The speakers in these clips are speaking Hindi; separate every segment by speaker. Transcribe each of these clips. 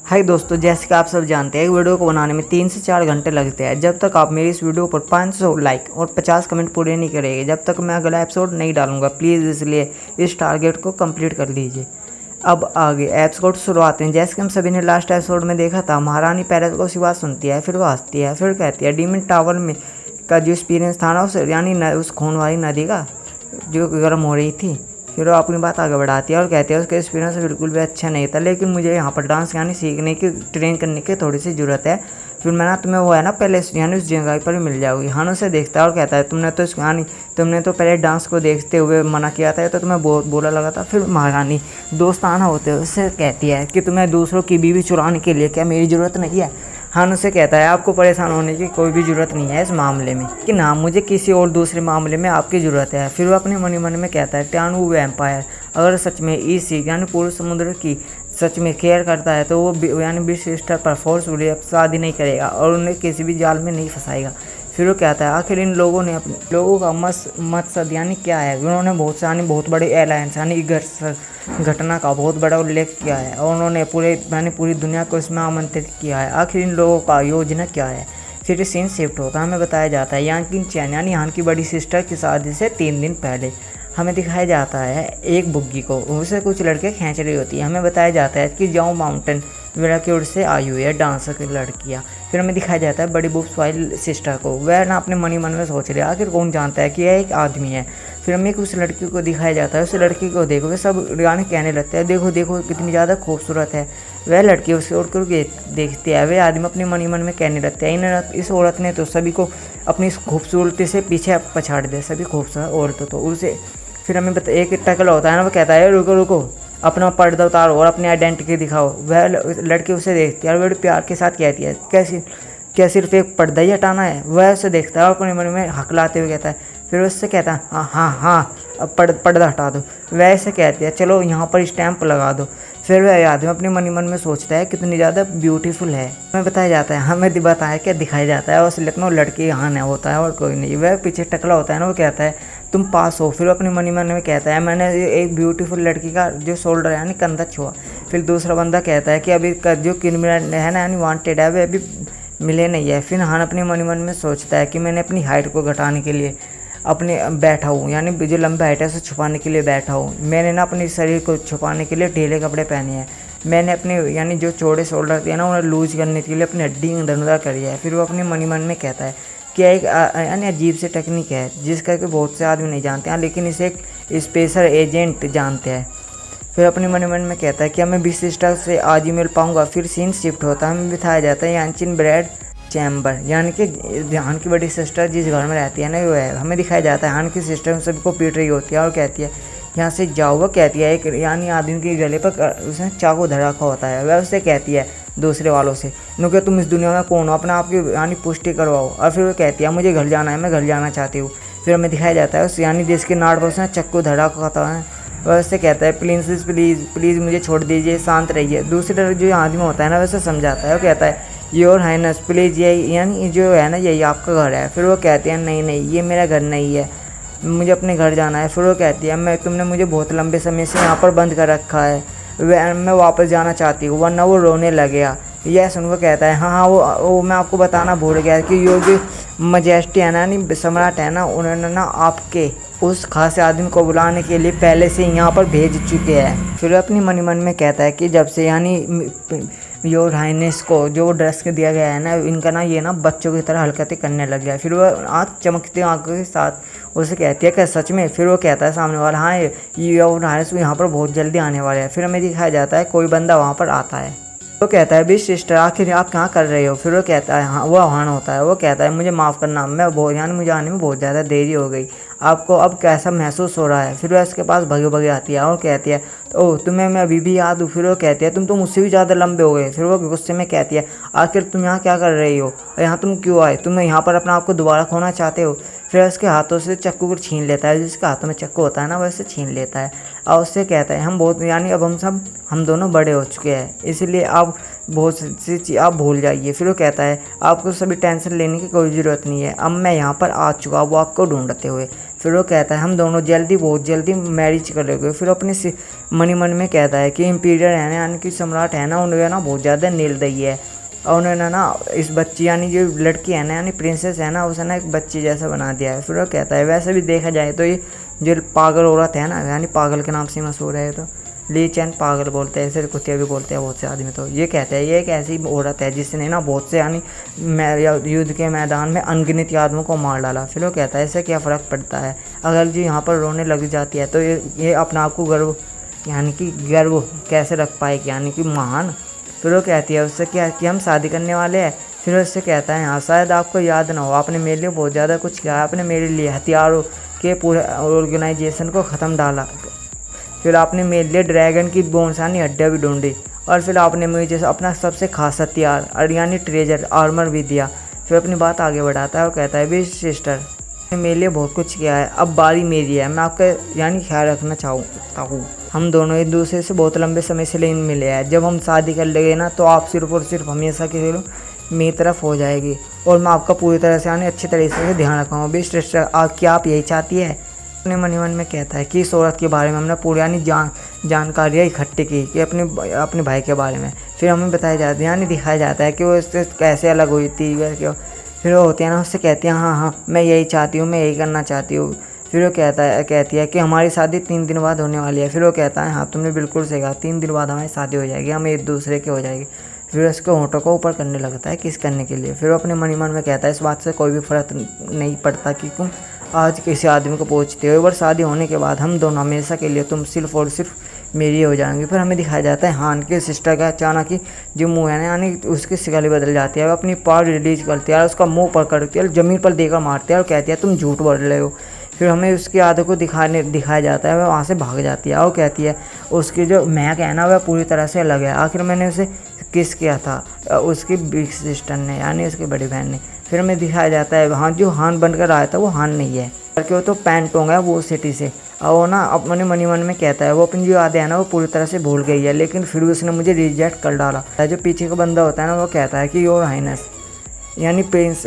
Speaker 1: हाय दोस्तों, जैसे कि आप सब जानते हैं एक वीडियो को बनाने में 3 से 4 घंटे लगते हैं। जब तक आप मेरी इस वीडियो पर 500 लाइक और 50 कमेंट पूरे नहीं करेंगे, जब तक मैं अगला एपिसोड नहीं डालूंगा। प्लीज़ इसलिए इस टारगेट को कंप्लीट कर लीजिए। अब आगे एपिसोड शुरुआत हैं। जैसे कि हम सभी ने लास्ट एपिसोड में देखा था, महारानी पैरट को सिवा सुनती है, फिर वो हंसती है, फिर कहती है डीमन टावर में का जो एक्सपीरियंस था ना, उस यानी उस खून वाली नदी का जो गर्म हो रही थी, फिर वो अपनी बात आगे बढ़ाती है और कहती है उसका एक्सपीरियंस बिल्कुल भी अच्छा नहीं था, लेकिन मुझे यहाँ पर डांस यानी सीखने की ट्रेन करने की थोड़ी सी ज़रूरत है। फिर मैं ना तुम्हें वो है ना पहले यानी उस जगह पर ही मिल जाओगी। हानो से देखता है और कहता है तुमने तो पहले डांस को देखते हुए मना किया था, तो तुम्हें बहुत बुरा लगा था। फिर महारानी दोस्ताना होते हुए उससे कहती है कि तुम्हें दूसरों की बीवी चुराने के लिए क्या मेरी ज़रूरत नहीं है। हानो से कहता है आपको परेशान होने की कोई भी ज़रूरत नहीं है इस मामले में, कि ना मुझे किसी और दूसरे मामले में आपकी ज़रूरत है। फिर वो अपने मन में कहता है ट्यानू वैम्पायर अगर सच में इस यानी पूरे समुद्र की सच में केयर करता है तो वो यानी बिग सिस्टर पर फोर्सफुली शादी नहीं करेगा और उन्हें किसी भी जाल में नहीं फंसाएगा। फिर वो कहता है आखिर इन लोगों ने अपने लोगों का मकसद यानी क्या है। उन्होंने बहुत बड़े एलायंस यानी घटना का बहुत बड़ा उल्लेख किया है और उन्होंने पूरी दुनिया को इसमें आमंत्रित किया है। आखिर इन लोगों का योजना क्या है। फिर सीन शिफ्ट होता है, हमें बताया जाता है यांकिन चैन यानी यहाँ की बड़ी सिस्टर की शादी से 3 दिन पहले हमें दिखाया जाता है एक बुग्गी को, उसे कुछ लड़के खींच रही होती है। हमें बताया जाता है कि जाओ माउंटेन विराक्योर से आई हुई है डांसर की लड़कियाँ। फिर हमें दिखाया जाता है बड़ी बुक्स वाली सिस्टर को, वह ना अपने मन में सोच रही है आखिर कौन जानता है कि यह एक आदमी है। फिर हमें उस लड़की को दिखाया जाता है, उस लड़की को देखो वे सब गाने कहने लगते हैं देखो देखो कितनी ज़्यादा खूबसूरत है। वह लड़की उसके और देखती है, वह आदमी अपने मन में कहने लगते हैं इस औरत ने तो सभी को अपनी खूबसूरती से पीछे पछाड़ दिया, सभी खूबसूरत औरतों तो उसे। फिर हमें एक टकला होता है ना, वो कहता है रुको रुको अपना पर्दा उतारो और अपनी आइडेंटिटी दिखाओ। वह लड़की उसे देखती है और बड़े प्यार के साथ कहती है क्या सिर्फ एक पर्दा ही हटाना है। वह उसे देखता है और अपने मन में हकलाते हुए कहता है, फिर उससे कहता है हाँ हाँ हाँ अब पर्दा हटा दो। वह ऐसे कहती है चलो यहाँ पर स्टैंप लगा दो। फिर वह आदमी अपने मन में सोचता है कितनी ज़्यादा ब्यूटीफुल है। हमें बताया जाता है क्या दिखाया जाता है असलियत में वो लड़की यहाँ नहीं होता है और कोई नहीं। वह पीछे टकला होता है ना, वो कहता है तुम पास हो। फिर अपने मन में कहता है मैंने एक ब्यूटीफुल लड़की का जो शोल्डर यानी कंधा छुआ। फिर दूसरा बंदा कहता है कि अभी जो क्रिमिनल है ना यानी वांटेड है वह अभी मिले नहीं है। फिर हान अपने मन में सोचता है कि मैंने अपनी हाइट को घटाने के लिए अपने बैठा हूँ, यानी जो लंबा हाइट है उसे छुपाने के लिए बैठा हूँ। मैंने ना अपने शरीर को छुपाने के लिए ढीले कपड़े पहने हैं। मैंने अपने यानी जो चौड़े शोल्डर थे ना उन्हें लूज करने के लिए अपनी हड्डी धनुधा करी है। फिर वो अपने मन में कहता है कि एक यानी अजीब सी टेक्निक है जिसका कि बहुत से आदमी नहीं जानते हैं, लेकिन इसे एक स्पेशल एजेंट जानते हैं। फिर अपने मन में कहता है कि मैं बिग सिस्टर से आज ही मिल पाऊँगा। फिर सीन शिफ्ट होता है, हमें बताया जाता है यांचिन ब्रैड चैम्बर यानी कि हान की बड़ी सिस्टर जिस घर में रहती है ना वो है। हमें दिखाया जाता है हान की सिस्टर सभी को पीट रही होती है और कहती है यहाँ से जाओ। वह कहती है एक यानी आदमी के गले पर उसने चाकू धरा रखा होता है। वह उससे कहती है दूसरे वालों से कि तुम इस दुनिया में कौन हो, अपना आपकी यानी पुष्टि करवाओ। और फिर वो कहती है मुझे घर जाना है, मैं घर जाना चाहती हूँ। फिर हमें दिखाया जाता है उस यानी जिसके नाड़ पर उसने चक्कू धरा होता है, वह उससे कहता है प्लीज़ प्लीज़ प्लीज़ मुझे छोड़ दीजिए, शांत रहिए। दूसरे जो आदमी होता है ना वैसे समझाता है, वो कहता है योर हाइनेस प्लीज़ ये यानी जो है ना यही आपका घर है। फिर वो कहती है नहीं नहीं ये मेरा घर नहीं है, मुझे अपने घर जाना है। फिर वो कहती है तुमने मुझे बहुत लंबे समय से यहाँ पर बंद कर रखा है, मैं वापस जाना चाहती हूँ। वरना वो रोने लगेगा। यह सुन वो कहता है हाँ वो मैं आपको बताना भूल गया कि यो जो मजेस्टी है ना यानी सम्राट है ना, उन्होंने ना आपके उस खास आदमी को बुलाने के लिए पहले से यहाँ पर भेज चुके हैं। फिर अपनी मन में कहता है कि जब से यानी योर हाइनेस को जो ड्रेस के दिया गया है ना, इनका ना ये ना बच्चों की तरह हरकतें करने लग गया है। फिर वह आँख चमकती आँखों के साथ उसे कहती है क्या सच में। फिर वो कहता है सामने वाला हाँ योर हाइनेस यहाँ पर बहुत जल्दी आने वाले हैं। फिर हमें दिखाया जाता है कोई बंदा वहाँ पर आता है, वो कहता है बिग सिस्टर आखिर आप कहाँ कर रहे हो। फिर वो कहता है हाँ वो आह्वान होता है, वो कहता है मुझे माफ़ करना, मैं बहुत यानी मुझे आने में बहुत ज़्यादा देरी हो गई, आपको अब कैसा महसूस हो रहा है। फिर वह उसके पास भगे आती है और कहती है ओह तुम्हें मैं अभी भी याद हूँ। फिर वो कहती है तुम तो मुझसे भी ज़्यादा लंबे हो गए। फिर वो गुस्से में कहती है आखिर तुम यहाँ क्या कर रही हो, यहाँ तुम क्यों आए, तुम यहाँ पर अपना आपको दोबारा खोना चाहते हो। फिर उसके हाथों से चक्कू को छीन लेता है, जिसके हाथों में चक्कू होता है ना वैसे छीन लेता है। और उससे कहता है हम बहुत यानी अब हम दोनों बड़े हो चुके हैं, इसलिए आप बहुत सी चीज़ आप भूल जाइए। फिर वो कहता है आपको सभी टेंशन लेने की कोई ज़रूरत नहीं है, अब मैं यहाँ पर आ चुका वो आपको ढूंढते हुए। फिर वो कहता है हम दोनों बहुत जल्दी मैरिज कर लेंगे। फिर अपने मन में कहता है कि इम्पीरियर है ना यानी कि सम्राट है ना, उन्होंने ना बहुत ज़्यादा निर्दयी है और उन्होंने ना इस बच्ची यानी जो लड़की है ना यानी प्रिंसेस है ना, उसे ना एक बच्ची जैसा बना दिया है। फिर वो कहता है वैसे भी देखा जाए तो ये जो पागल औरत है ना, यानी पागल के नाम से मशहूर है, तो ली चैन पागल बोलते हैं, ऐसे कुत्ते भी बोलते हैं बहुत से आदमी। तो ये कहते हैं ये एक ऐसी औरत है जिसने ना बहुत से यानी युद्ध के मैदान में अनगिनत आदमियों को मार डाला। फिर वो कहता है इससे क्या फ़र्क पड़ता है, अगर जी यहाँ पर रोने लग जाती है तो ये अपने आप को गर्व यानी कि गर्व कैसे रख पाएगी, यानी कि महान। फिर वो कहती है उससे क्या कि हम शादी करने वाले हैं। फिर उससे कहता है हाँ शायद आपको याद ना हो, आपने मेरे लिए बहुत ज़्यादा कुछ किया, आपने मेरे लिए हथियारों के पूरे ऑर्गेनाइजेशन को ख़त्म डाला, फिर आपने मेरे लिए ड्रैगन की बोनसानी हड्डियाँ भी ढूंढी, और फिर आपने मुझे अपना सबसे खास हथियार और यानी ट्रेजर आर्मर भी दिया। फिर अपनी बात आगे बढ़ाता है और कहता है भी सिस्टर मेरे लिए बहुत कुछ किया है, अब बारी मेरी है, मैं आपका यानी ख्याल रखना चाहता हूँ। हम दोनों एक दूसरे से बहुत लंबे समय से लेन मिले हैं, जब हम शादी कर लेंगे ना तो आप सिर्फ और सिर्फ हमेशा के लिए मेरी तरफ हो जाएगी और मैं आपका पूरी तरह से यानी अच्छी तरीके से ध्यान रखूँगा। भी सिस्टर क्या आप यही चाहती है? अपने मन ही मन में कहता है कि इस औरत के बारे में हमने पूरी यानी जानकारियाँ इकट्ठी की कि अपने भाई के बारे में। फिर हमें बताया जाता है यानी दिखाया जाता है कि वो इससे कैसे अलग हुई थी, क्यों। फिर वो होती है ना उससे कहती है हाँ मैं यही चाहती हूँ, मैं यही करना चाहती हूँ। फिर वो कहती है कि हमारी शादी 3 दिन बाद होने वाली है। फिर वो कहता है हाँ तुमने बिल्कुल सही कहा, 3 दिन बाद हमारी शादी हो जाएगी, हम एक दूसरे के हो जाएगी। फिर उसके होंठों को ऊपर करने लगता है किस करने के लिए। फिर वो अपने मन ही मन में कहता है इस बात से कोई भी फर्क नहीं पड़ता कि तुम आज किसी आदमी को पूछते हो, एक बार शादी होने के बाद हम दोनों हमेशा के लिए तुम सिर्फ और सिर्फ मेरी हो जाएंगे। फिर हमें दिखाया जाता है हान के सिस्टर का अचानक ही जो मुँह है ना यानी उसकी शिकल बदल जाती है, वो अपनी पावर रिलीज करती है और उसका मुँह पकड़ती है और ज़मीन पर देकर मारती है और कहती है तुम झूठ बोल रहे हो। फिर हमें उसकी आदत को दिखाया जाता है, वह वहाँ से भाग जाती है और कहती है उसकी जो महक है ना वह पूरी तरह से अलग है, आखिर मैंने उसे किस किया था उसकी बिग सिस्टर ने यानी उसकी बड़ी बहन ने। फिर हमें दिखाया जाता है हाँ जो हान बनकर आया था वो हान नहीं है, बल्कि वो तो पैंटोंग है वो सिटी से। और वो ना अपने मन में कहता है वो अपनी जो यादें है ना वो पूरी तरह से भूल गई है, लेकिन फिर उसने मुझे रिजेक्ट कर डाला। जो पीछे का बंदा होता है ना वो कहता है कि योर हाइनेस यानी प्रिंस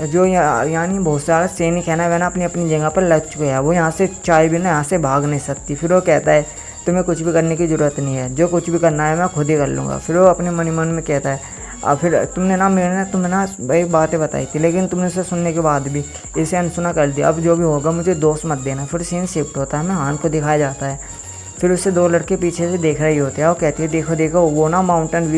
Speaker 1: जो यानी बहुत सारा सैनिक है ना वह ना अपनी अपनी जगह पर लग चुके हैं, वो यहाँ से चाय भी ना यहाँ से भाग नहीं सकती। फिर वो कहता है तुम्हें कुछ भी करने की ज़रूरत नहीं है, जो कुछ भी करना है मैं खुद ही कर लूँगा। फिर वो अपने मन में कहता है फिर तुम्हें ना भाई बातें बताई थी, लेकिन तुमने उसे सुनने के बाद भी इसे अनसुना कर दिया, अब जो भी होगा मुझे दोस्त मत देना। फिर सीन शिफ्ट होता है, हमें हान को दिखाया जाता है। फिर उससे 2 लड़के पीछे से देख रही होते हैं और कहती है देखो वो ना माउंटेन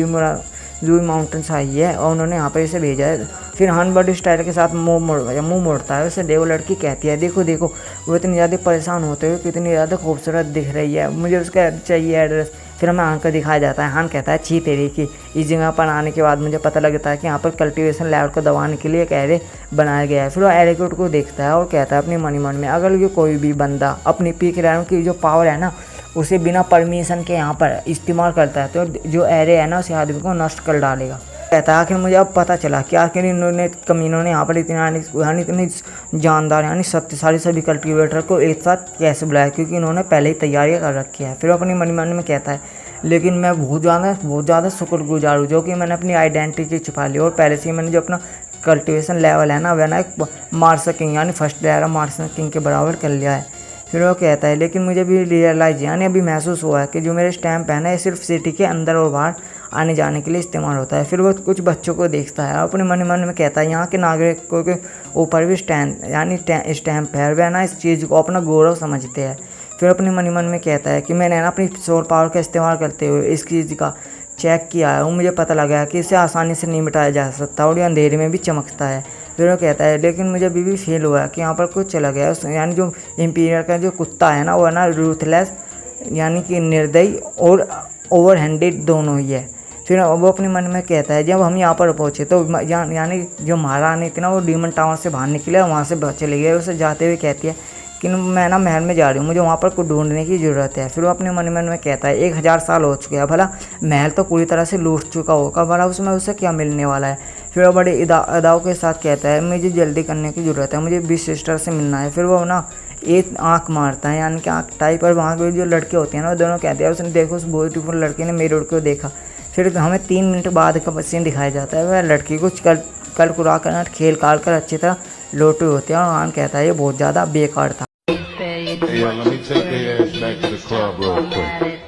Speaker 1: व्यू माउंटेन्स आई है और उन्होंने यहाँ पर इसे भेजा है। फिर हान बड़ी स्टाइल के साथ मुँह मोड़ता है, उसे वो लड़की कहती है देखो वो इतनी ज़्यादा परेशान होते हुए कितनी ज़्यादा खूबसूरत दिख रही है, मुझे उसका चाहिए एड्रेस। फिर हमें हान को दिखाया जाता है, हान कहता है छी तेरी की, इस जगह पर आने के बाद मुझे पता लगता है कि यहाँ पर कल्टीवेशन लेवल को दबाने के लिए एक एरे बनाया गया है। फिर वो एरे को देखता है और कहता है अपने मन में अगर ये कोई भी बंदा अपनी पीक रैम की जो पावर है ना उसे बिना परमिशन के यहाँ पर इस्तेमाल करता है तो जो एरे है ना उस आदमी को नष्ट कर डालेगा। कहता है आखिर मुझे अब पता चला कि आखिर इन्होंने कमीनों ने यहाँ पर इतनी जानदार यानी शक्तिशाली सभी कल्टीवेटर को एक साथ कैसे बुलाया, क्योंकि इन्होंने पहले ही तैयारियाँ कर रखी है। फिर अपनी मन में कहता है लेकिन मैं बहुत ज़्यादा शुक्रगुजार हूँ जो कि मैंने अपनी आइडेंटिटी छुपा ली और पहले से ही मैंने जो अपना कल्टीवेशन लेवल है ना वह ना एक मार्स किंग यानी फर्स्ट लेयर मार्स किंग के बराबर कर लिया है। फिर वो कहता है लेकिन मुझे भी रियलाइज यानी अभी महसूस हुआ है कि जो मेरे स्टैम्प है ना ये सिर्फ सिटी के अंदर और बाहर आने जाने के लिए इस्तेमाल होता है। फिर वो कुछ बच्चों को देखता है और अपने मन में कहता है यहाँ के नागरिकों के ऊपर भी स्टैम्प है, वह ना इस चीज़ को अपना गौरव समझते हैं। फिर अपने मन में कहता है कि मैंने ना अपनी सोल पावर का इस्तेमाल करते हुए इस चीज़ का चेक किया है और मुझे पता लगा कि इसे आसानी से नहीं मिटाया जा सकता और ये अंधेरे में भी चमकता है। फिर वो कहता है लेकिन मुझे अभी भी फील हुआ कि यहाँ पर कुछ चला गया, यानी जो इम्पीरियल का जो कुत्ता है ना वो है ना रूथलेस यानी कि निर्दयी और ओवर हैंडेड दोनों ही है। फिर वो अपने मन में कहता है जब हम यहाँ पर पहुँचे तो यानी जो महारानी थी ना वो डीमन टावर से बाहर निकले और वहाँ से चले गए। उसे जाते हुए कहती है कि मैं ना महल में जा रही हूँ, मुझे वहाँ पर कुछ ढूंढने की ज़रूरत है। फिर वो अपने मन में कहता है 1000 साल हो चुके हैं, भला महल तो पूरी तरह से लूट चुका होगा, भला उसमें उसे क्या मिलने वाला है। फिर वो बड़े अदाओं के साथ कहता है मुझे जल्दी करने की ज़रूरत है, मुझे बिग सिस्टर से मिलना है। फिर वो ना एक आँख मारता है, यानी कि आँख टाइप, और वहाँ पे जो लड़के होते हैं ना वो दोनों कहते हैं उसने देखो उस ब्यूटीफुल लड़के ने मेरे को देखा। फिर हमें 3 मिनट बाद का सीन दिखाया जाता है, वह लड़की को कल कुरा कर खेल काल कर अच्छी तरह लोटे होते हैं, और आन कहता है ये बहुत ज़्यादा बेकार था।
Speaker 2: Yeah, let me take their ass back to the club real quick.